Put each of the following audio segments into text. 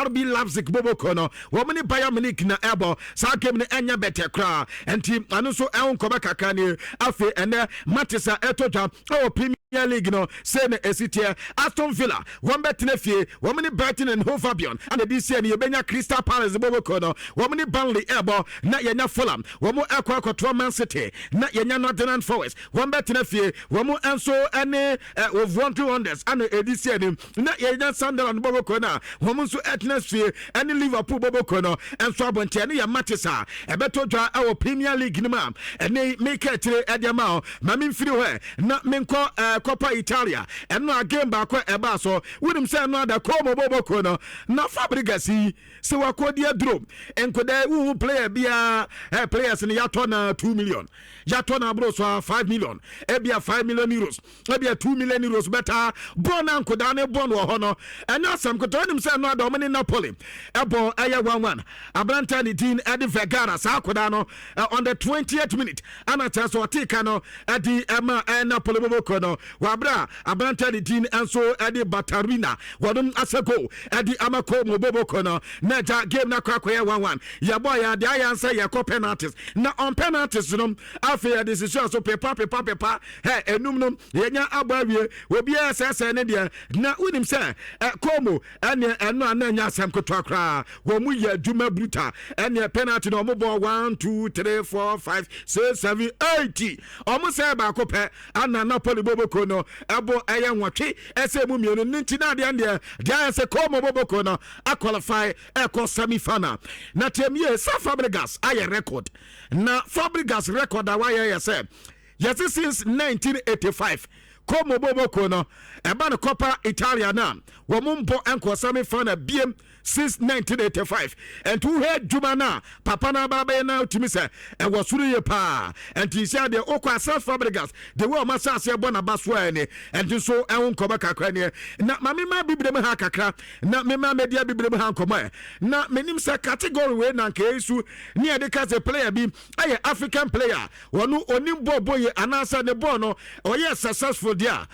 RB Leipzig bobo kono womni Bayern Munich na ebo sa game ne enya bete kra enti anu so e onkoba kakra ne afi ene Manchester etoja o Premier League no say na esitia Aston Villa wombetene fie womni Brighton and Hove Albion and this year ne yebenya Crystal Palace bobo kono womni Burnley ebo na yenya Fulham womo akwa Man City na yenya Nottingham Forest wombetene fie womo enso ene of Wonders and this year na yenya Sunderland bobo kono womo so etna fie ene Liverpool bobo kono enso abonte ne ya Manchester ebeto dwa our Premier League ni ma ene make tire ediama ma memfiri ho na menko Coppa Italia eno game ba kwa eba so wonim say no ada komo bobo kono na Fabregas yi se wakodi adro enkoda wu player bia players ni yato na 2 million yato na bro so 5 million ebia 5 million euros ebia 2 million euros better bon ankoda ne bon wo ho no enya sam koto wonim say no ada o mani Napoli ebo aya 1-1 abranta ni din Edi Vergara sa koda no on the 20th minute ana taso tika no edi ema Napoli bobo kono wabra abranta ni din enso Edi Batarina wadum asego edi amako mo bobo kono na ja game na kwa 1-1 ya boy ya dia ya answer ya ko penalties na on penalties no afi ya decision so pepa he enum no yenya abawie obi asese ne dia na unim se komo ene eno ananya asem kotokra wo mu ya dwuma bruta ene penalty no mo bo 1 2 3 4 5 6 7 8 omo se ba ko pe ana Napoli bobo kono ebo eye nwotwe ese mu mienu nti na dia se komo bobo kono a qualify eko semi final na temie sa Fabregas aye record na Fabregas record awaye yese since 1985 komo bobo kono eba no Coppa Italia na wo mumbo enko semi final biem since 1985 and who had Jumana papa na baba na utimi se e wasuru ye pa and he said the okwa South Fabregas the way masa se bona baswa ni and so e won koba kakra ni na mame ma bibire me ha kakra na me ma media bibire me ha nkoma na menim se category we na nke esu ni e de ka se player bi aye African player wonu onim bobo ye anasa ne bo no oye successful dia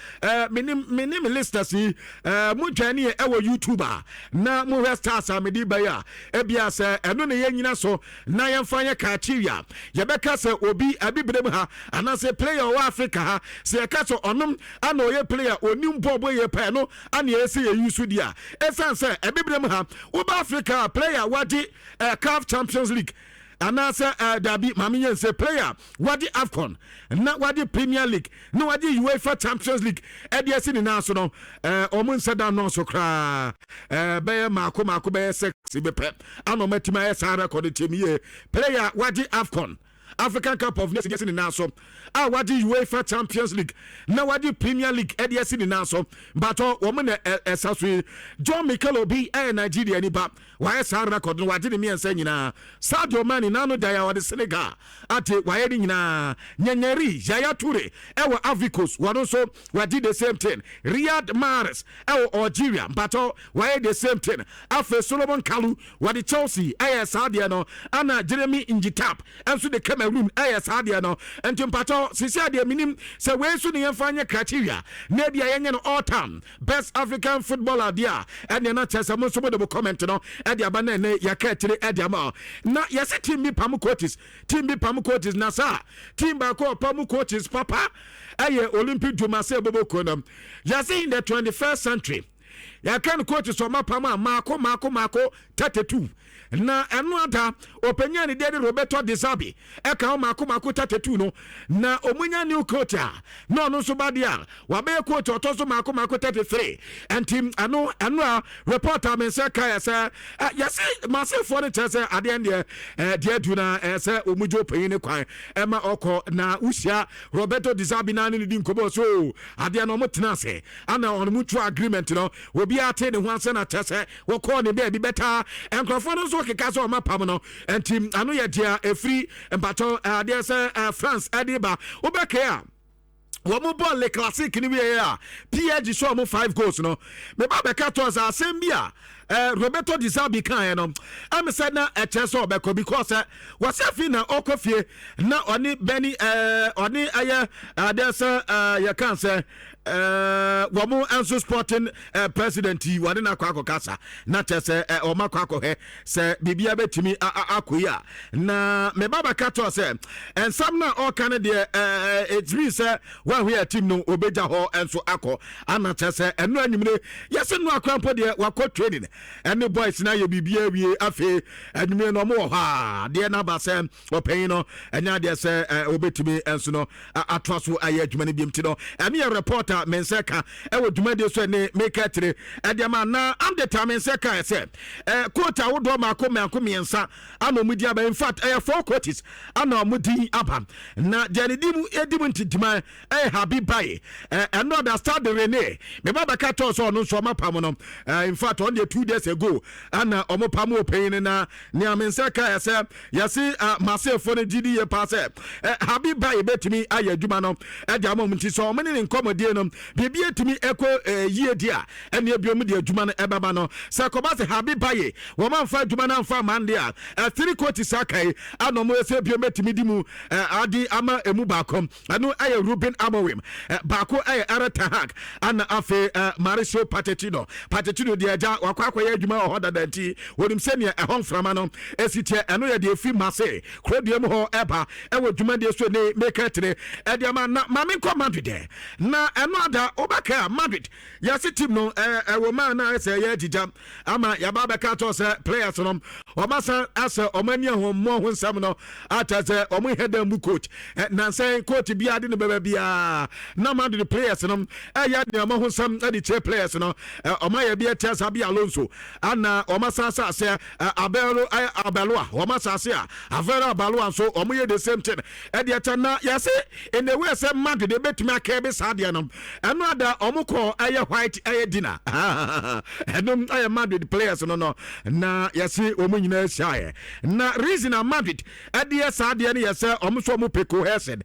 menim listers mu twani e wo YouTuber na mu stars amedi baya ebia se eno ne yanyina so na yemfanye criteria yebeka se obi abibrem ha anase player of Africa ha se yeka so onom ana oye player onim bobo ye pa no ana yesi ye yusu dia esan se abibrem ha oba Africa player wadi CAF Champions League anasa dabi mamiyen se player wadi AFCON na wadi Premier League na wadi UEFA Champions League ediasi ni naso no omun sada no so kra be mako be sexy be pe anomatima esa record temiye player wadi AFCON African Cup of Nations in naso wadi UEFA Champions League na wadi Premier League ediasi ni naso but woman esaso John Mikel Obi Nigeria ni ba wa esa record no wadi mi ensa nyina Sadio Mane nano daya wadi Senegal ate wa ni nyina Nyanyeri Yaya Toure ewo Avicos wano so wadi the same thing Riyad Mahrez ewo Algeria but wa the same thing afa Solomon Kalou wadi Chelsea Sadio no ana Jeremy Njitap enso de Cameroon Sadio no enti mpato sisi ade minim se we su ne yemfanye criteria na bia yenye no all time best African footballer dia ene na chese mo so mo de comment no ade abana ne yakatire ade ama na yese team bi pam coaches na sa team ba ko pam coaches papa aye Olympic Dumase boboko no yese in the 21st century yakan coaches so mapama mako 32 na eno ada openya ni dedi Roberto De Zerbi eka o mako 32 no na omunya new coach no no so badia wa be coach otoso mako 33 and team ano reporter men say kai say yes massive for the say ade ende de du na say omujo panyin ne kwan ema oko na usia Roberto De Zerbi na ne di nkobo so ade no motena se ana on mutual agreement no obi ate ne ho anse na tese wo call ne be better enkrofo no so keka so mapam no enti ano ye dia efri empato ade se France adiba obekea wo mo ball le classic ni we ya PSG show mo 5 goals no me ba beka to as asembia Roberto De Zerbi kan no am said na echeso obeko because was afi na okofie na oni beni oni aya ade se ya kan se Wamu Anso Sporting president Wadina Kwako Kasa Nata se Oma Kwako he se Bibia Betimi Akuya na me baba kato se and some na all Canada it means when we are team no Obeja ho and so ako Anata se and no anymore yes no akrampo de wako training and the boys na ye Bibia we afe and me no more ha de na ba se opin no and ya de se obetimi and so no atwaso aye adwuma ne biemti no and me reporter menseka ewo dwuma de so ne make atre adiama na am the time menseka say quota wo do ma ko miensa ana omudi aba in fact 4 quotes ana omudi aba na janidimu edimu ntidima happy buy another start the rene me baba ka to so no so mapam no in fact on the 2 days ago ana omopam opin na ne menseka say yasi masefo ne gidi ye pass happy buy betimi aye adwuma no adiama omti so omene nkomodie no bibia timi eko yie dia ene ebiom de adwuma no ebaba no se kobase habi baye wo manfa adwuma na mfa mande a 3 quotes akai anomo ese ebiom timi dimu adi ama emu bakom anu aye Ruben Amorim bako aye Aratahak ana afe Mauricio Pochettino de aja wakwa ye adwuma ho dadanti wonim se ne ehon frama no esitie eno ye de efi Marseille krodium ho eba ewo adwuma de so ne meketre ediama na mame command de na another obaka Madrid yasi team no woman na say ya dija ama ya baba ka to say players no obasa asa omani ho mo ho nsam no ata say omo head mu coach na say coach bia de no baba bia na Madrid players no ya de mo ho nsam de che players no omaya bia tia sabi Alonso ana omasa say abelo omasa say avero abalo so omo ye the same thing e de na yasi in the way say Madrid de betumi akabe sadia no another omuko aye white aye dinner enum aye Madrid players no na yesi omunyina shaye na reason a Madrid ade sadia ne yesa omuso mu peko hesed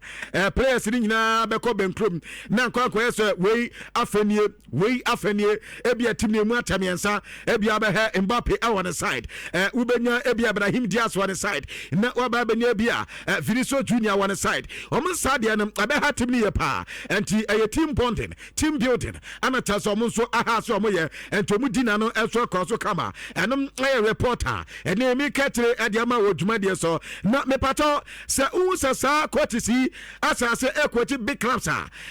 players ni nyina beko benkrom na nkwa yesa wei afenie ebia timne mu atamiensa ebia be he Mbappe on the side ubenya ebia Ibrahim Diaz on the side na waba benya ebia Vinicius Junior on the side omu sadia no abe ha timne ye pa enti aye team bonding team building anata so mo so aha so mo ye entomu dina no eso koso kama enom aye reporter ene mi ketre adiama odwuma de so na me pato se u se sa kotisi asase equity big clubs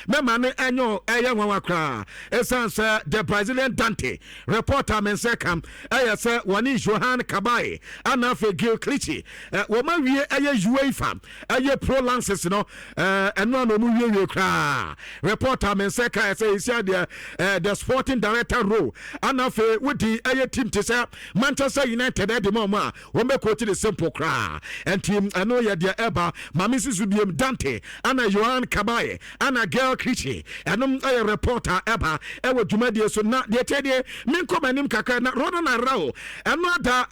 me ma ne enyo aye nwa kra esanse the Brazilian Dante reporter men se kam aye se woni Johan Cabaye anafe Gil Clichy wo ma wie aye UEFA aye pro lances no eno no mu wie kra reporter men se ka say the sporting director role anafe wudi aye team to say Manchester United at the moment we make coach the simple cra and team I know ya dia eba mamisi subiem Dante ana Johan Cabaye ana Gil Clichy and aye reporter eba e wo dwumadie so na de tede min komanim kakra na rodo na rawo another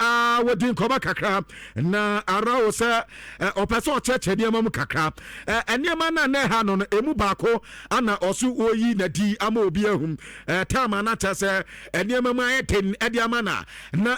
wodin koba kakra na arawo say opeso cheche de mam kakra eniema na na ha no emu baako ana osu oyi na di ama obi ahum time na tese eniema ma eten ediama na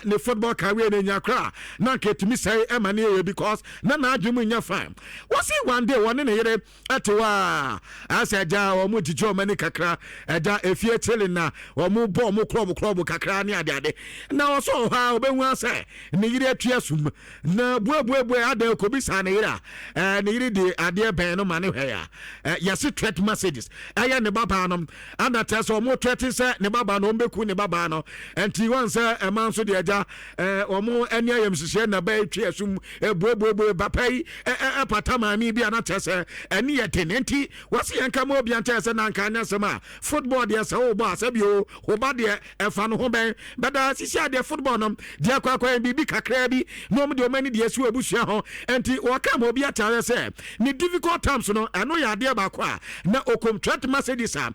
ne football career na nyakra na ketumi sai emane ye because na adwumu nya fine wasi one day one ne yere atwa asaja o mu dijo mani kakra eja efie chele na o mu bo mu club kakra ne ade na oso ha obehu ase ne yere atua sum na buabuabu ade ko bi sa ne yere ne yere de ade ben no mane hwe ya yasi threat messages aya ne baba no ana tese o mu threat se ne baba no mbeku ne baba no enti won se eman so de aja o mu eni ayem sise na ba atua sum buabuabu bapai patama mi bi ana tese eni ye tenenti wasi yanka mo bi anta se na nka nya sema football de se o ba se bi o ba de efa no ho ben bada sisi de football no de akwa bi kakra bi no mo de o mani de esu abusua ho enti o ka mo bi atare se ni difficult times no eno ya de ba kwa na o contract Mercedes na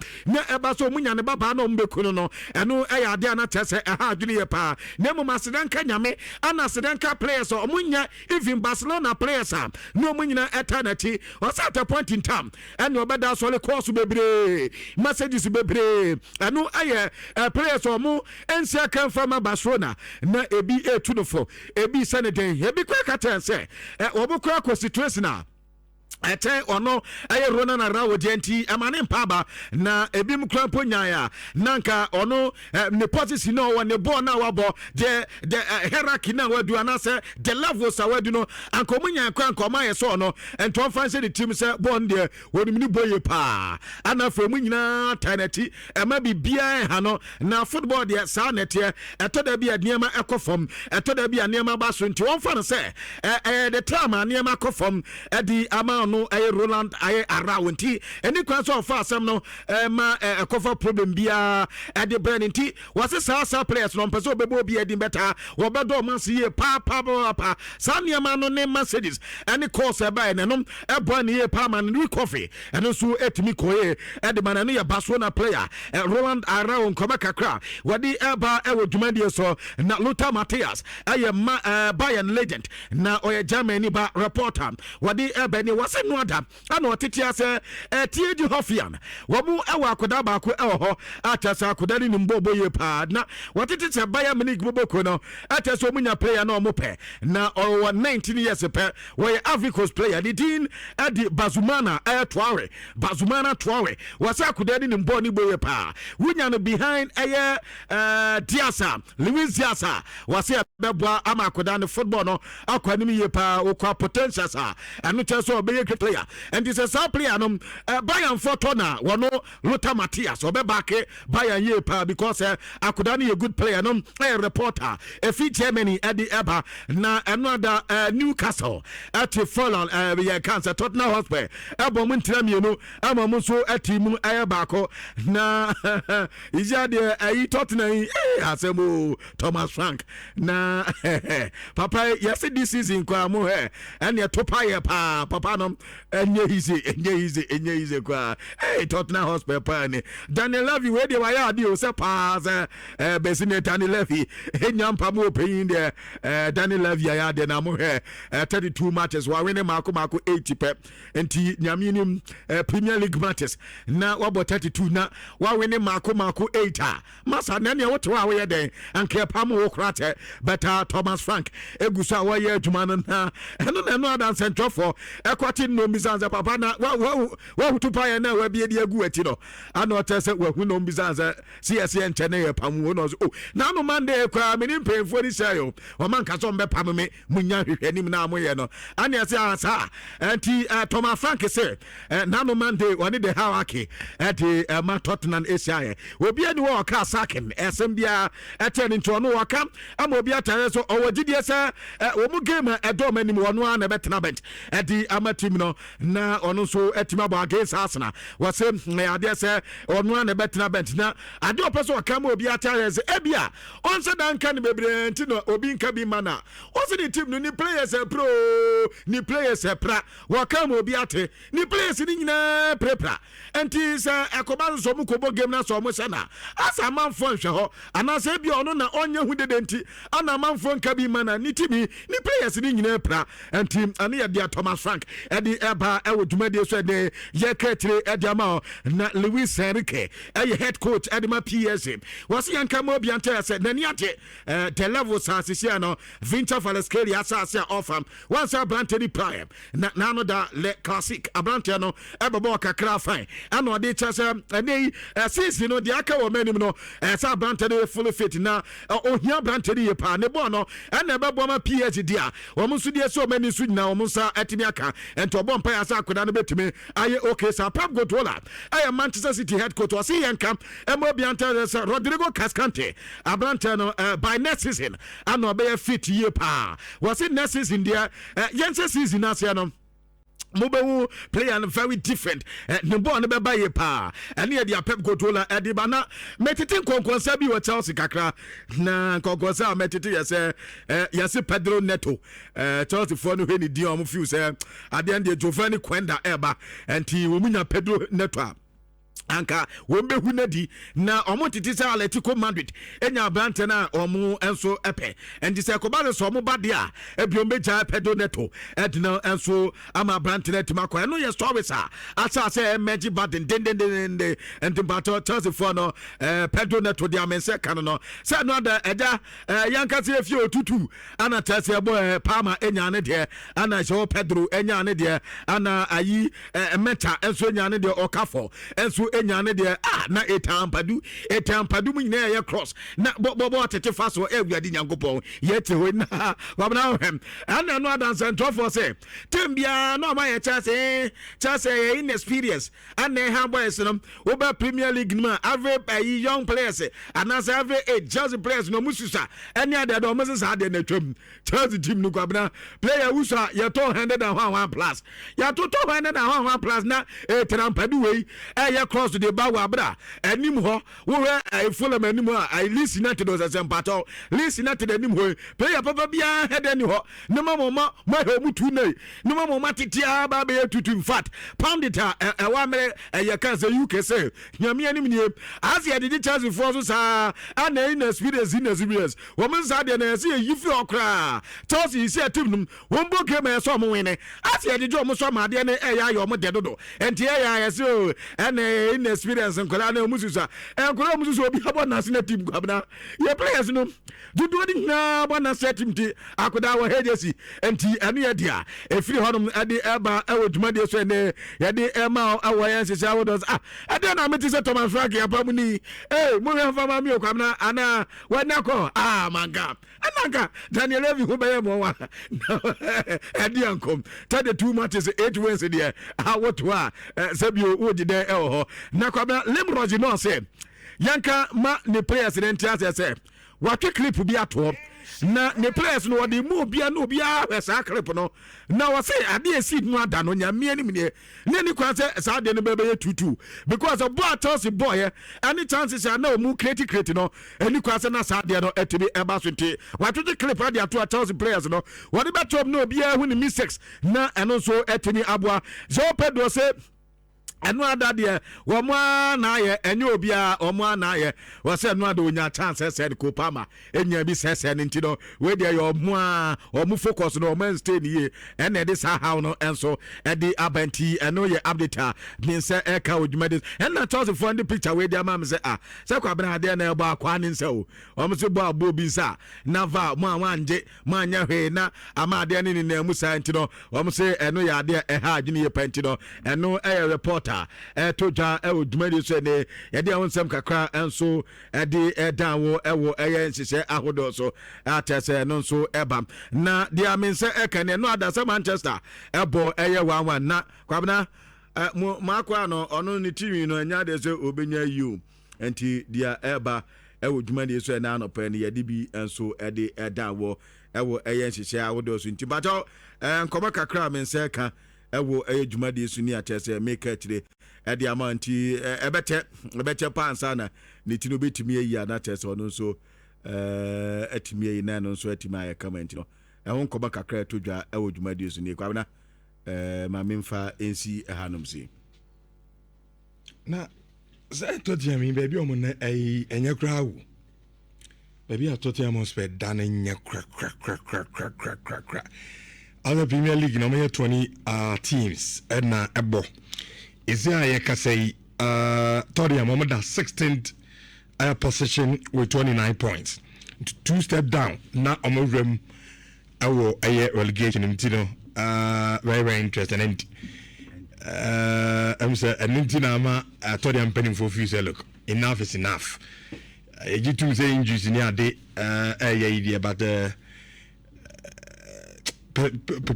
eba so munya ne baba no mbekunu no eno e ya de na tese ha adwene ye pa na mo masedanka nyame ana sedanka players o munya even Barcelona players no munyina eternity o at a point in time eno obeda so le course bebre Mercedes bebre eno aye players o mu ensia kan from Barcelona na ebi etu no fo ebi saneden ebi kwa katen se obukwa ko situation ete ono aye rona na rawo genti amane mpaba na ebi mkrampo nyaaya nanka ono ne position no ne ball na wabo the hierarchy na wadu anase the levels awadu no ankomunya kwa nkoma ye so no enton fanse the team say bond there wonimni boye pa ana fremu nyina tanati ema bibia ha no na football there sa nete etoda bia niema ekofom etoda bia niema baso nti won fa no say the time niema ekofom edi ama no Roland aye arawunti eni kwan so fa asem no ma cover problem bia at the brand nti wase sa players no peso bebo bia di beta wo bedo man see pa sa niema no ne Mercedes eni course e ba ne no e bo ne ye pa man ni coffee eno so etimi koye e de man no ye Barcelona player Roland arawun ko kakra wadi eba e wo dwumadi so na Lothar Matthäus aye Bayern legend na oye Germany ba reporter wadi eba ni wase no ada ana otetia se tie di hofian wo mu ewa akoda ba ko ewo atasa akoda ni mbobo ye pa na wotete se Bayern Munich boboko no atasa omunya player na omope na o 19 years pe wo ye Africa's player the din adi Bazumana Traore wasa akoda ni mbo ni boye pa wunya no behind eye Diasa Luis Diasa wasa beboa ama akoda ni football no akwani mi ye pa okwa potential sa anu teso obeye player and this is a player no Bayern Fortuna wono Lothar Matthäus obebake Bayern ye pa because akudani a good player no a reporter fi Germany at the eba na another Newcastle at Fulham ya cancer Tottenham Hotspur ebo mun tram no amamo so atimu ayabako na ija de ayi Tottenham asemo Thomas Frank na papa yes this season kwa mo and ya topa ye pa papa no enye easy kwa Tottenham Hotspur pa ni Daniel Levy we dey waya adi o se pass besine Daniel Levy enyampa mo peyin de Daniel Levy ya de na mo 32 matches wa win mako 80 pe enti nyaminim Premier League matches na wa 32 na wa win mako 8 masa na ne woto wa we den anke pa mo krate better Thomas Frank egusa wa ye adwuma na eno adan central for ekwati no bizanza papa na wa hutupa ya na wa bie de agu ati no ana otese wa hu no bizanza CSN nchene ye pamu no so na no mande kwa meni mpemfo ni sayo o man ka so mbe pam me munya hwehwe nim na amoye no ana ase asa anti Thomas Frank say na no mande woni de hawaki ati ma Tottenham Asia obi ani wo ka sakin esem bia eteni nto no waka ama obi atare so o wagidie se wo mu game edo manim wono ana betena bench edi ama team no na ono so etima ba against Arsenal wase ade se ono ana betena bench na ade opeso waka ma obi atare se ebia onse dan kan bebre nti no obi nka bi mana onse the team no ni players pro ni players pra waka ma obi ate ni players ni nyina prepra enti se ekoba nso mu kobo game na so mo se na asa manfo nhwe ho ana se bia ono na onye hu dede nti ana manfo nka bi mana ni timi ni players ni nyina pra enti ane ya dia Thomas Frank edi eba ewo dwumadi so de ye ketire edi ama na Luis Enrique head coach edi ma PSG was yanka mo bi ante se nani ate the level sasisia no Vinta Valescalia asasia ofam once Brantony Prime na no da le classic abrante no ebebo kakra fine ano de chese ene season no de aka wo manim no sa Brantony full fit na ohia Brantony ye pa ne bo no ene ebebo ma PSG dia wo mu so de so mani su na wo mu sa atimi aka ento bo mpa ya sa akoda no betumi aye okay sa Pep Guardiola aye Manchester City head coach was yanka emo bi ante Rodrigo Cascante abrante no by next season ano be fit ye pa was it next season there yense season asia no Mubewu player very different. No boy no be ye pa. Ani e dia Pep Guardiola e di bana metiti konkonsa bi wo Chelsea kakra na konkonsa metiti yese Pedro Neto. Chelsea for no heni di omo feel say ade and Giovanni Quenda eba enti wo munya Pedro Neto. anka wombe hunadi na omo titi sa Atletico Madrid enya brante na omo enso epe enti se ko ba so omo bade a ebiombe ja Pedro Neto edna enso ama brante na timako eno ye story sa asa se emerge baden den enti bato Chelsea for no Pedro Neto dia mense kan no se no da eja yanka se efie otutu ana Chelsea boy Palma enya ne de ana so Pedro enya ne de ana ayi meta enso enya ne de Okafo enso enyane de na etampadu mu nyina ye cross na bo tete faso ewuade nyankopon yete ho na wabna hem ana no adan central for say tembia no ma ye Chelsea inexperience ana ha boys no oba Premier League no average young players ana say average age Chelsea players no mususa any other do mususa ade na twam Chelsea team no kwabna player usa ye 201 plus ya to 201 plus na etampadu we ye cross to the bawa bra anim ho wo Fulham anim a Leeds United was asempato Leeds United anim ho player papa bia head ani ho ne mama ma he mu tu nei ne mama matitia ba be tutu in fact pound it e wa mere ye kan say UK say nyame anim nie as ye did Chelsea for so sa ana in experience wo men sa de na say yifi okra Chelsea say team num wo mbo ke me so mo win as ye did mo so ma de ne e ya yo mo de dodo enti e ya so ana in experience nkola na mususa nkola mususa obi abona na team kwabna ye players no dudu di na abona team ti akoda wo hejesi enti anu ye dia efiri honum ade eba ewo dwumade so ne ye de ema awo ye sisi awodos ade na meti se Thomas Frank ya pamuni mo ya fama mi okwabna ana wanako manga ananga Daniel Levy ho be mo wa ade ankom 32 matches 8 wins there what wa sabio wo di de ho na kwabna Lemroji no say yanka ma ne players ne ntia say watwe clip bi ato na ne players no de mu bia no bia sa clip no na wo say ade esi no ada no nyame anim ne ni kwa say sa de no bebe tutu because of boy Chelsea boy any chances are no mu create no any kwa say na sa de no etibi eba so nti watwe clip ade ato Chelsea players no wo de betom no bia hu ni mistakes na eno so etini aboa Joe Pedro say enu ada de wo mo na ye enye obia o mo na ye wo se enu ada onya chance said ko Palma enya bi sese nti no we de yo mo o mo focus no man stay ni and e de sa how no enso e de abanti enu ye update bin se e ka odwumade and na toss for the picture we de am say se kwa bena de na e ba kwa ni nse o mo se bo abo bi sa na va mo anje mo anya hwe na ama de ni na mu sa nti no o mo se enu ya de e ha adwene ye panti no enu e reporter toja odwumade so ne ye de wonsem kakra enso e de dan wo ewo eye nsise ahodo so atese no so ebam na de amense ekane no adasa Manchester ebo eye 1-1 na kwabna makwa no ono ni timi no anya de se obenya yu enti dia eba ewo dwumade so na no pe ne ye de bi enso e de dan wo ewo eye nsise ahodo so nti bato nkoma kakra amense ka ewo eye dwumade so ni atese make tire edi amanti ebete pansa na ne tino betimi ayi na atese ono so etimi ayi na no so etimi ayi comment no ehon koba kakra todwa ewo dwumade so ni kwabna ma memfa ensi ehanom si na za totia mi baby omo na enye kra wo baby atotia mo sped dan enye kra other Premier League no me 20 teams na ebo Izia Yakasei Toria Momada 16th position with 29 points. 2 step down. Now Omorem our relegation in Tino very interesting and I'm saying and Tinama Toria I'm penning for future look. Enough is enough. You two say injuries in your day idea about the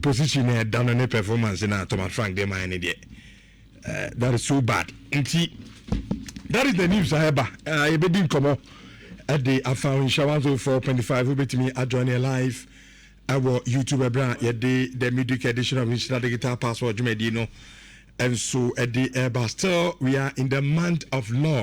position down on the performance in Thomas Frank de my idea. That is so bad. That is the news I have. I didn't come up at the Afan Shawanzo 425. We me at join live. Our YouTube brand, the music edition of Nhyira Digital Password, you may know. And so at the but still we are in the month of love.